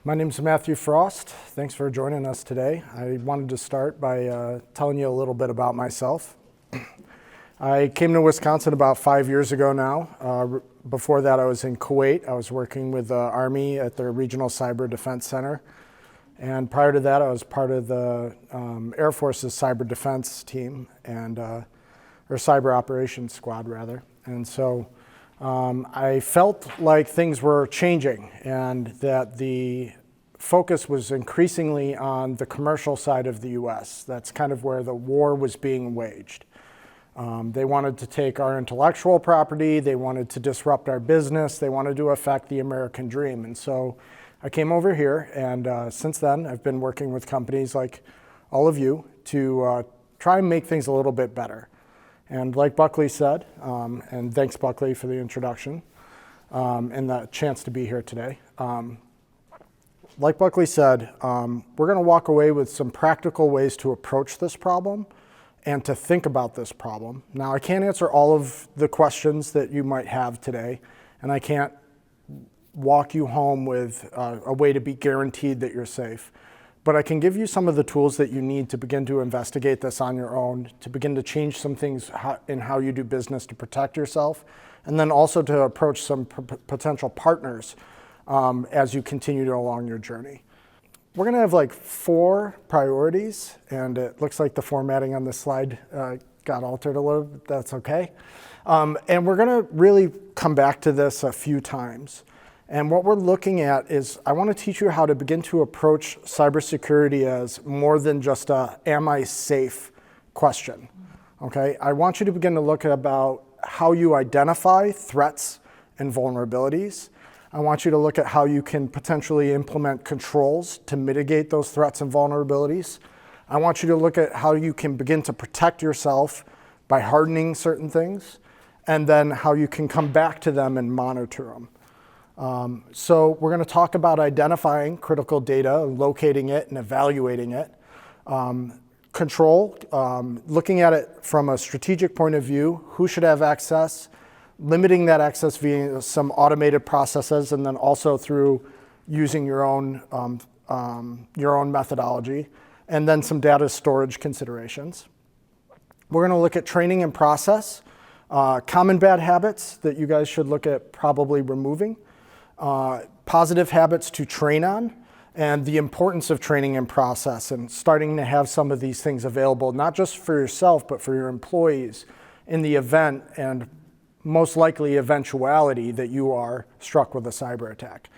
My name is Matthew Frost. Thanks for joining us today. I wanted to start by telling you a little bit about myself. I came to Wisconsin about 5 years ago now. Before that, I was in Kuwait. I was working with the Army at their Regional Cyber Defense Center. And prior to that, I was part of the Air Force's Cyber Defense team, or Cyber Operations Squad, rather. And so I felt like things were changing and that the focus was increasingly on the commercial side of the US. That's kind of where the war was being waged. They wanted to take our intellectual property, they wanted to disrupt our business, they wanted to affect the American dream. And so I came over here, and since then I've been working with companies like all of you to try and make things a little bit better. And like Buckley said, and thanks Buckley for the introduction and the chance to be here today. Like Buckley said, we're going to walk away with some practical ways to approach this problem and to think about this problem. Now, I can't answer all of the questions that you might have today, and I can't walk you home with a way to be guaranteed that you're safe. But I can give you some of the tools that you need to begin to investigate this on your own, to begin to change some things in how you do business to protect yourself, and then also to approach some potential partners as you continue along your journey. We're going to have like 4 priorities, and it looks like the formatting on this slide got altered a little bit. That's okay. And we're going to really come back to this a few times. And what we're looking at is, I want to teach you how to begin to approach cybersecurity as more than just a "am I safe" question. Okay? I want you to begin to look at about how you identify threats and vulnerabilities. I want you to look at how you can potentially implement controls to mitigate those threats and vulnerabilities. I want you to look at how you can begin to protect yourself by hardening certain things, and then how you can come back to them and monitor them. So we're going to talk about identifying critical data, locating it, and evaluating it. Control, looking at it from a strategic point of view, who should have access, limiting that access via some automated processes, and then also through using your own methodology, and then some data storage considerations. We're going to look at training and process, common bad habits that you guys should look at probably removing, positive habits to train on, and the importance of training and process, and starting to have some of these things available, not just for yourself, but for your employees in the event and most likely eventuality that you are struck with a cyber attack.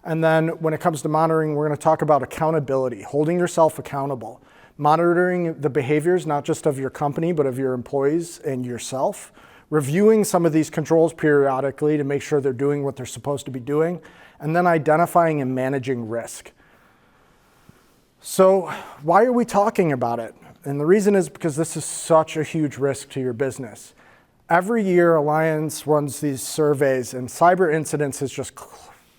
And then when it comes to monitoring, we're going to talk about accountability, holding yourself accountable, monitoring the behaviors, not just of your company, but of your employees and yourself, reviewing some of these controls periodically to make sure they're doing what they're supposed to be doing, and then identifying and managing risk. So why are we talking about it? And the reason is because this is such a huge risk to your business. Every year, Alliance runs these surveys, and cyber incidents has just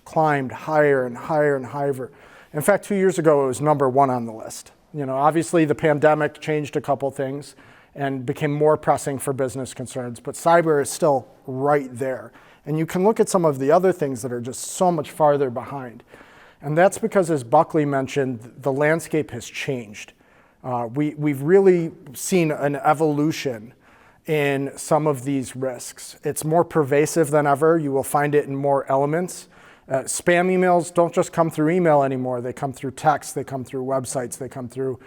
climbed higher and higher and higher. In fact, 2 years ago, it was number 1 on the list. You know, obviously the pandemic changed a couple things and became more pressing for business concerns, but cyber is still right there. And you can look at some of the other things that are just so much farther behind. And that's because, as Buckley mentioned, the landscape has changed. We've really seen an evolution in some of these risks. It's more pervasive than ever. You will find it in more elements. Spam emails don't just come through email anymore. They come through text, they come through websites, they come through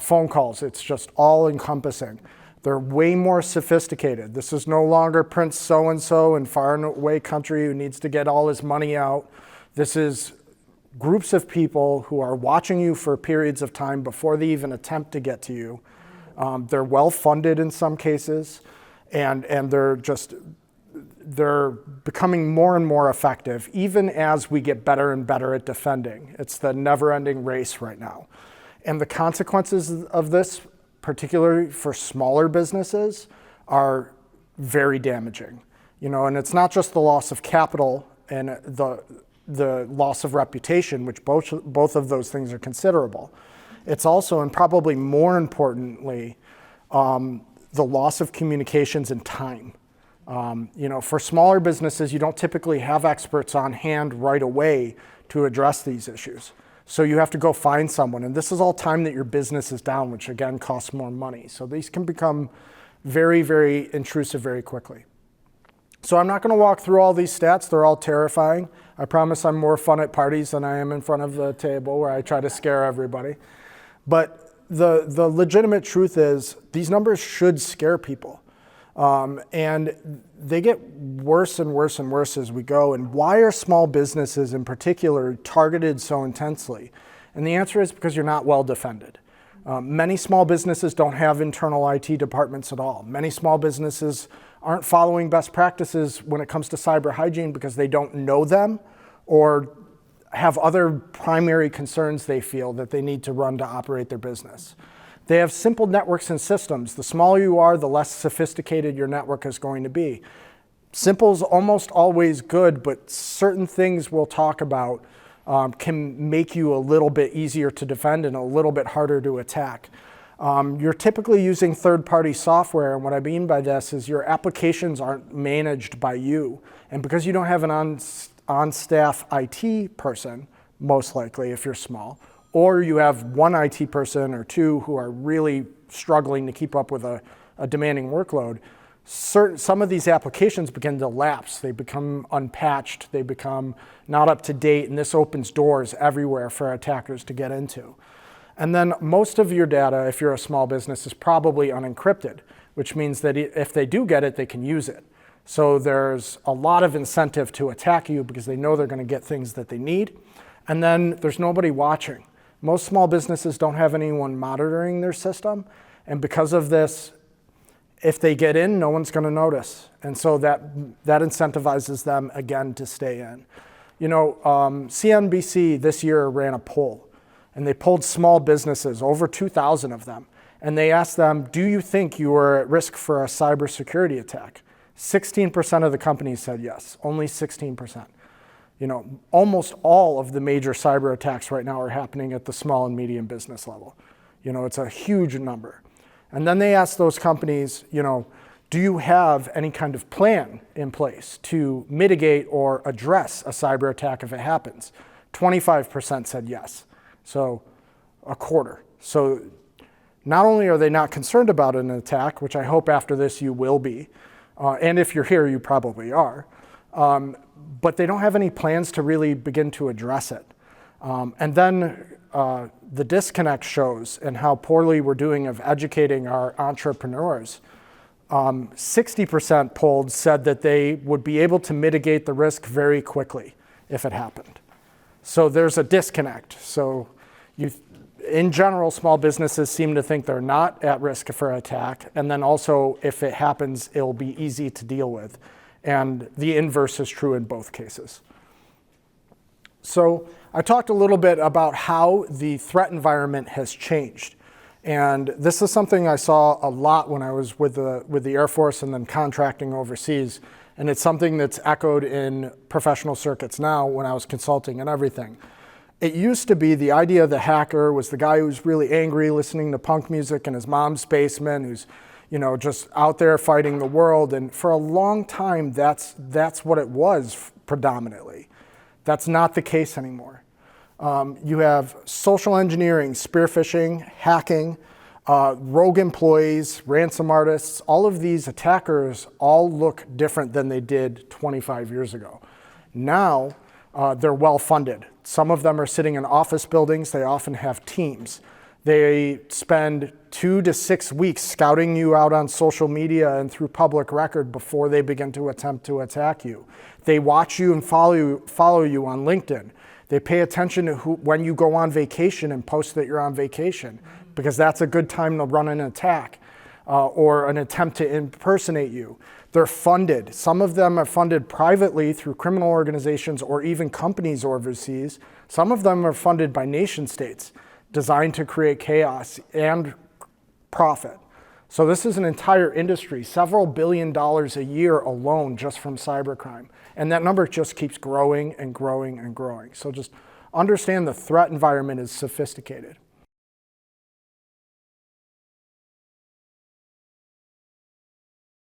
phone calls. It's just all encompassing. They're way more sophisticated. This is no longer Prince so-and-so in far away country who needs to get all his money out. This is groups of people who are watching you for periods of time before they even attempt to get to you. They're well funded in some cases, and they're becoming more and more effective, even as we get better and better at defending. It's the never-ending race right now. And the consequences of this, particularly for smaller businesses, are very damaging. You know, and it's not just the loss of capital and the loss of reputation, which both of those things are considerable. It's also, and probably more importantly, the loss of communications and time. You know, for smaller businesses, you don't typically have experts on hand right away to address these issues. So you have to go find someone, and this is all time that your business is down, which again costs more money. So these can become very, very intrusive very quickly. So I'm not going to walk through all these stats. They're all terrifying. I promise I'm more fun at parties than I am in front of the table where I try to scare everybody. But the legitimate truth is these numbers should scare people. And they get worse and worse and worse as we go. And why are small businesses in particular targeted so intensely? And the answer is because you're not well defended. Many small businesses don't have internal IT departments at all. Many small businesses aren't following best practices when it comes to cyber hygiene because they don't know them or have other primary concerns they feel that they need to run to operate their business. They have simple networks and systems. The smaller you are, the less sophisticated your network is going to be. Simple is almost always good, but certain things we'll talk about can make you a little bit easier to defend and a little bit harder to attack. You're typically using third-party software, and what I mean by this is your applications aren't managed by you. And because you don't have an on-staff IT person, most likely if you're small, or you have one IT person or two who are really struggling to keep up with a demanding workload, some of these applications begin to lapse. They become unpatched, they become not up to date, and this opens doors everywhere for attackers to get into. And then most of your data, if you're a small business, is probably unencrypted, which means that if they do get it, they can use it. So there's a lot of incentive to attack you because they know they're going to get things that they need. And then there's nobody watching. Most small businesses don't have anyone monitoring their system. And because of this, if they get in, no one's going to notice. And so that incentivizes them, again, to stay in. You know, CNBC this year ran a poll. And they polled small businesses, over 2,000 of them. And they asked them, do you think you are at risk for a cybersecurity attack? 16% of the companies said yes, only 16%. You know, almost all of the major cyber attacks right now are happening at the small and medium business level. You know, it's a huge number. And then they asked those companies, you know, do you have any kind of plan in place to mitigate or address a cyber attack if it happens? 25% said yes. So a quarter. So not only are they not concerned about an attack, which I hope after this you will be, and if you're here, you probably are, but they don't have any plans to really begin to address it. And then the disconnect shows in how poorly we're doing of educating our entrepreneurs. 60% polled said that they would be able to mitigate the risk very quickly if it happened. So there's a disconnect. So in general, small businesses seem to think they're not at risk for attack. And then also, if it happens, it'll be easy to deal with. And the inverse is true in both cases. So I talked a little bit about how the threat environment has changed. And this is something I saw a lot when I was with the Air Force and then contracting overseas. And it's something that's echoed in professional circuits now when I was consulting and everything. It used to be the idea of the hacker was the guy who's really angry listening to punk music in his mom's basement, who's, you know, just out there fighting the world. And for a long time, that's what it was predominantly. That's not the case anymore. You have social engineering, spear phishing, hacking, rogue employees, ransom artists. All of these attackers all look different than they did 25 years ago. Now, they're well funded. Some of them are sitting in office buildings. They often have teams. They spend 2 to 6 weeks scouting you out on social media and through public record before they begin to attempt to attack you. They watch you and follow you on LinkedIn. They pay attention to when you go on vacation and post that you're on vacation, because that's a good time to run an attack or an attempt to impersonate you. They're funded. Some of them are funded privately through criminal organizations or even companies overseas. Some of them are funded by nation states designed to create chaos and profit. So this is an entire industry, several $1 billion a year alone just from cybercrime. And that number just keeps growing and growing and growing. So just understand the threat environment is sophisticated.